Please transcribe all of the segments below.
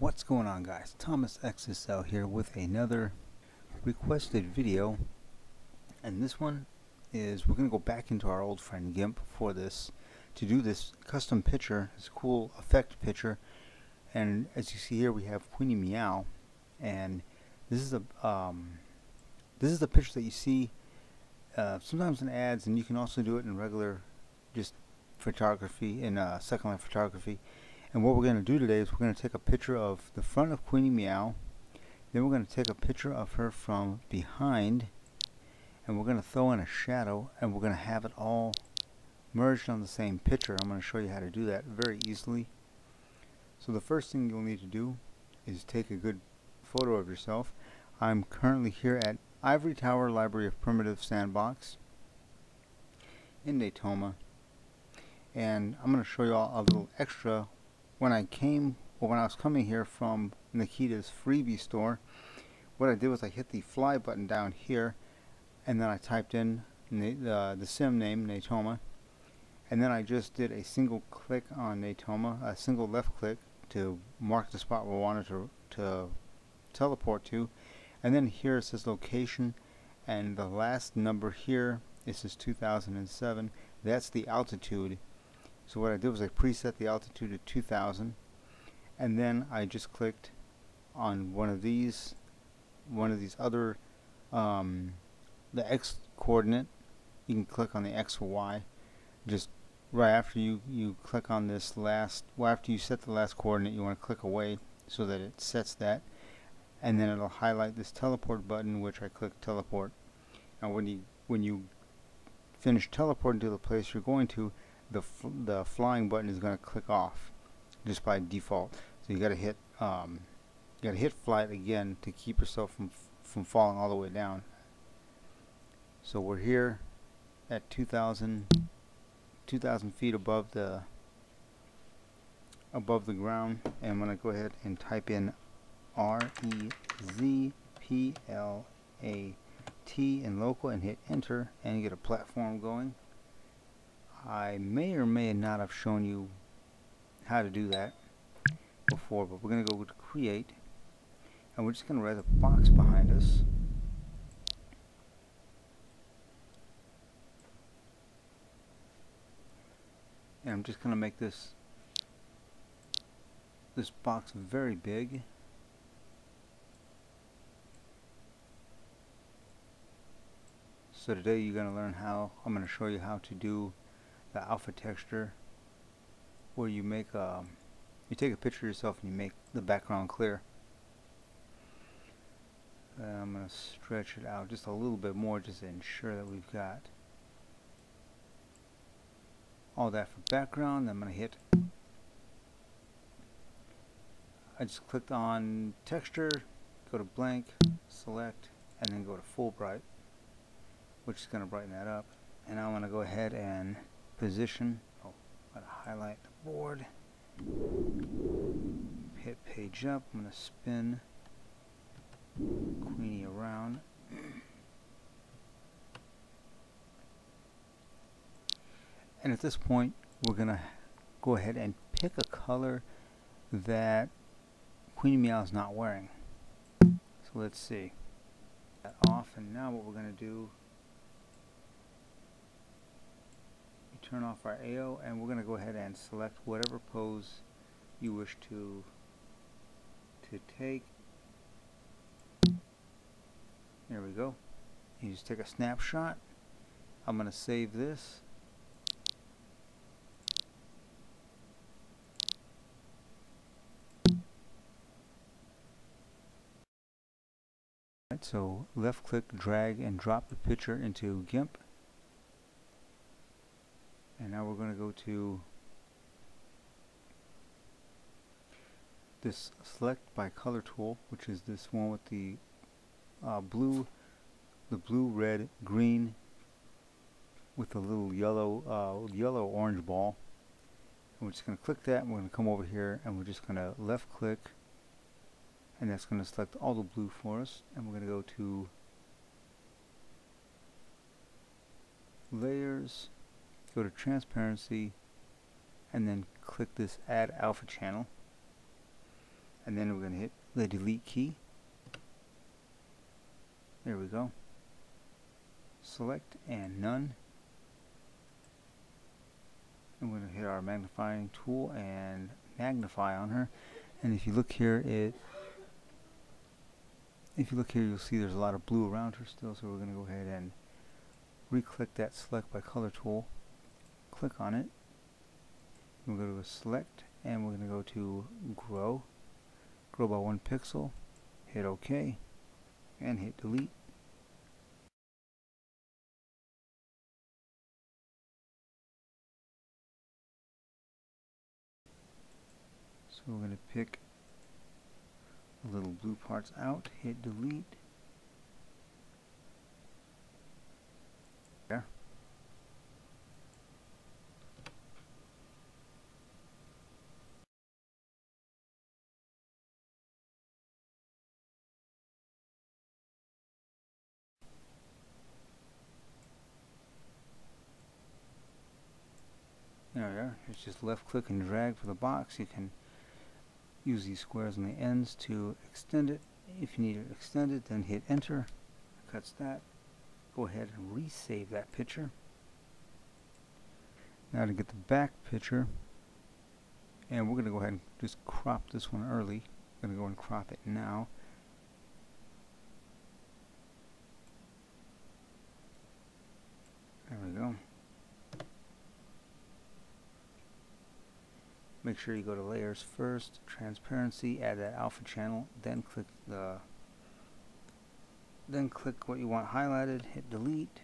What's going on, guys? Thomas XSL here with another requested video, and this one is we're going to go back into our old friend Gimp for this to do this custom picture, this cool effect picture. And as you see here, we have Queenie Meow, and this is the picture that you see sometimes in ads, and you can also do it in regular just photography, in Second Life photography. And what we're going to do today is we're going to take a picture of the front of Queenie Meow, then we're going to take a picture of her from behind, and we're going to throw in a shadow, and we're going to have it all merged on the same picture. I'm going to show you how to do that very easily. So the first thing you'll need to do is take a good photo of yourself. I'm currently here at Ivory Tower Library of Primitive Sandbox in Daytona, and I'm going to show you all a little extra. When I was coming here from Nikita's freebie store, what I did was I hit the fly button down here, and then I typed in the sim name, Natoma, and then I just did a single click on Natoma, a single left click to mark the spot we wanted to teleport to, and then here it says location, and the last number here, it says 2007, that's the altitude. So what I did was I preset the altitude at 2000, and then I just clicked on one of these other, the X coordinate. You can click on the X or Y. Just right after you click on this last, well, after you set the last coordinate, you want to click away so that it sets that, and then it'll highlight this teleport button, which I click teleport. And when you finish teleporting to the place you're going to, the flying button is going to click off just by default. So you got to hit flight again to keep yourself from falling all the way down. So we're here at 2,000 feet above the ground, and I'm going to go ahead and type in REZPLAT in local and hit enter, and you get a platform going. I may or may not have shown you how to do that before, but we're going to go to create, and we're just going to write a box behind us. And I'm just going to make this box very big. So today you're going to learn how, I'm going to show you how to do the alpha texture, where you make you take a picture of yourself and you make the background clear. I'm going to stretch it out just a little bit more just to ensure that we've got all that for background. I'm going to hit, I just clicked on texture, go to blank, select, and then go to full bright, which is going to brighten that up. And now I'm going to go ahead and position, I'm going to highlight the board, hit page up, I'm going to spin Queenie around, and at this point we're going to go ahead and pick a color that Queenie Meow is not wearing. So let's see that off, and now what we're going to do, turn off our AO, and we're going to go ahead and select whatever pose you wish to take. There we go. You just take a snapshot. I'm going to save this. Right, so left click, drag, and drop the picture into Gimp. And now we're going to go to this select by color tool, which is this one with the blue, red, green with a little yellow orange ball. And we're just going to click that, and we're going to come over here, and we're just going to left click, and that's going to select all the blue for us. And we're going to go to layers, go to transparency, and then click this add alpha channel, and then we're going to hit the delete key. There we go. Select and none. I'm going to hit our magnifying tool and magnify on her. And if you look here, you'll see there's a lot of blue around her still. So we're going to go ahead and re-click that select by color tool. Click on it. We'll go to select, and we're going to go to grow by 1 pixel. Hit OK, and hit delete. So we're going to pick the little blue parts out, hit delete. There. There we are. It's just left click and drag for the box. You can use these squares on the ends to extend it. If you need it extended, then hit enter. Cuts that. Go ahead and resave that picture. Now to get the back picture, and we're going to go ahead and just crop this one early. I'm going to go and crop it now. There we go. Make sure you go to layers first, transparency, add that alpha channel, then click what you want highlighted, hit delete,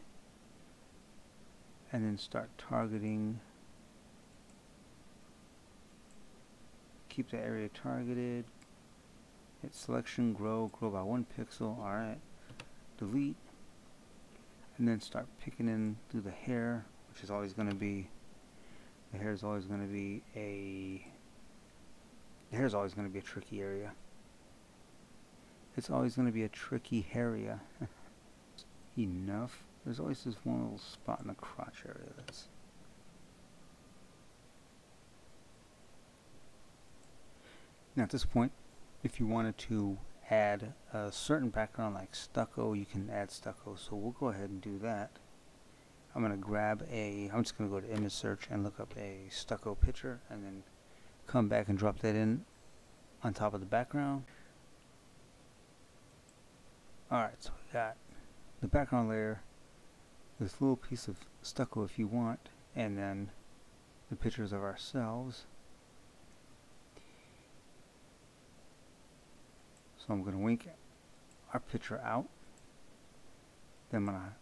and then start targeting. Keep the area targeted, hit selection, grow by 1 pixel, alright, delete, and then start picking in through the hair, which is always going to be the hair is always going to be a tricky area. It's always going to be a tricky area. Enough. There's always this one little spot in the crotch area that's. Now at this point, if you wanted to add a certain background like stucco, you can add stucco. So we'll go ahead and do that. I'm just going to go to image search and look up a stucco picture and then come back and drop that in on top of the background. Alright, so we got the background layer, this little piece of stucco if you want, and then the pictures of ourselves. So I'm going to wink our picture out. Then I'm going to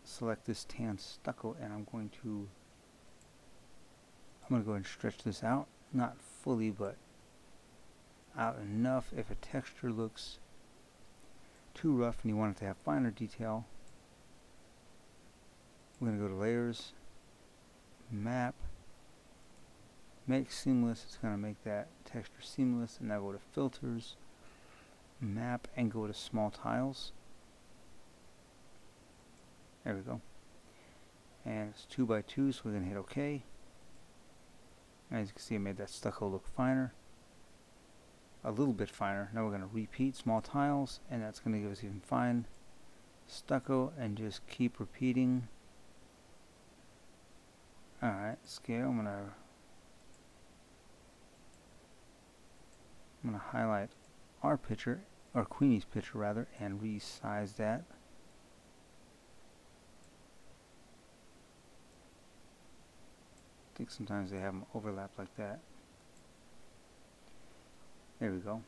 select this tan stucco, and I'm going to go ahead and stretch this out, not fully but out enough. If a texture looks too rough and you want it to have finer detail, we're going to go to layers, map, make seamless. It's going to make that texture seamless, and now go to filters, map, and go to small tiles. There we go. And it's 2 by 2, so we're going to hit OK. As you can see, I made that stucco look finer. A little bit finer. Now we're going to repeat small tiles, and that's going to give us even fine stucco, and just keep repeating. Alright, scale. I'm going to highlight our picture, or Queenie's picture rather, and resize that. I think sometimes they have them overlap like that. There we go. I'm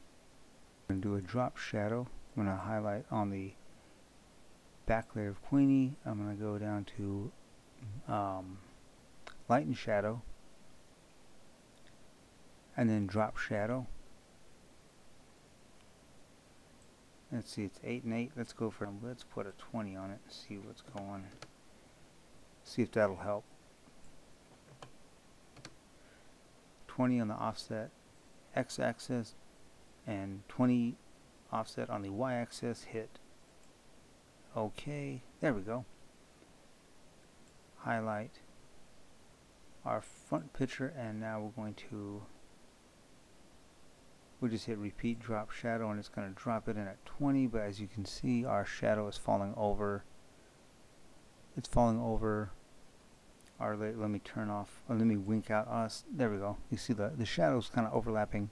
going to do a drop shadow. I'm going to highlight on the back layer of Queenie. I'm going to go down to lighten shadow, and then drop shadow. Let's see, it's 8 and 8. Let's put a 20 on it and see what's going. See if that'll help. 20 on the offset x-axis and 20 offset on the y-axis. Hit OK. There we go. Highlight our front picture, and now we're going to we'll just hit repeat drop shadow, and it's going to drop it in at 20. But as you can see, our shadow is falling over. It's falling over our layer. Let me turn off, or let me wink out us. There we go. You see the shadows kind of overlapping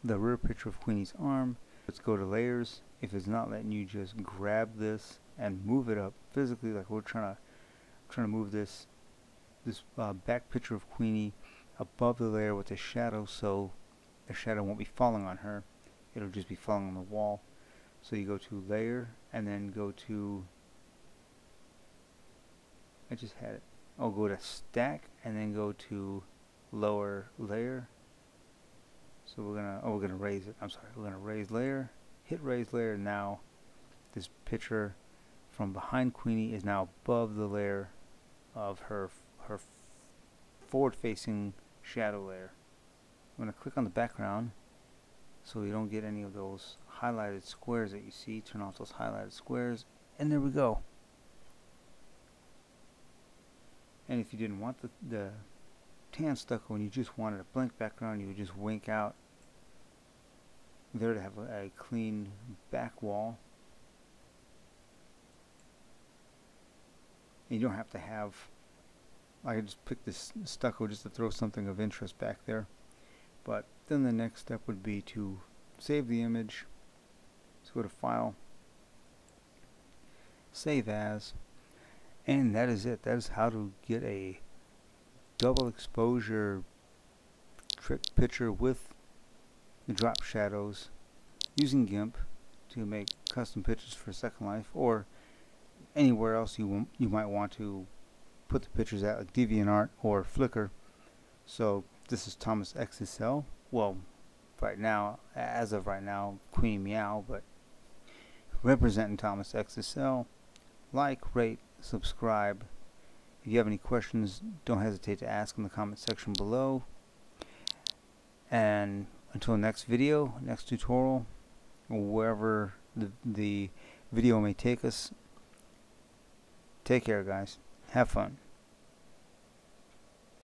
the rear picture of Queenie's arm. Let's go to layers. If it's not letting you, just grab this and move it up physically, like we're trying to move this back picture of Queenie above the layer with the shadow, so the shadow won't be falling on her. It'll just be falling on the wall. So you go to layer and then go to, I just had it. I'll go to stack and then go to lower layer. So we're gonna raise it. I'm sorry, we're gonna raise layer, hit raise layer. Now this picture from behind Queenie is now above the layer of her forward facing shadow layer. I'm gonna click on the background so you don't get any of those highlighted squares that you see. Turn off those highlighted squares, and there we go. And if you didn't want the tan stucco and you just wanted a blank background, you would just wink out there to have a clean back wall. And you don't have to have, I could just pick this stucco just to throw something of interest back there. But then the next step would be to save the image. Let's go to File, Save As, and that is it. That is how to get a double exposure trick picture with the drop shadows using Gimp to make custom pictures for Second Life, or anywhere else you might want to put the pictures at, like DeviantArt or Flickr. So this is Thomas XSL. Well, right now, as of right now, Queenie Meow, but representing Thomas XSL. Like, rate, subscribe. If you have any questions, don't hesitate to ask in the comment section below. And until next video, next tutorial, or wherever the video may take us, take care, guys. Have fun.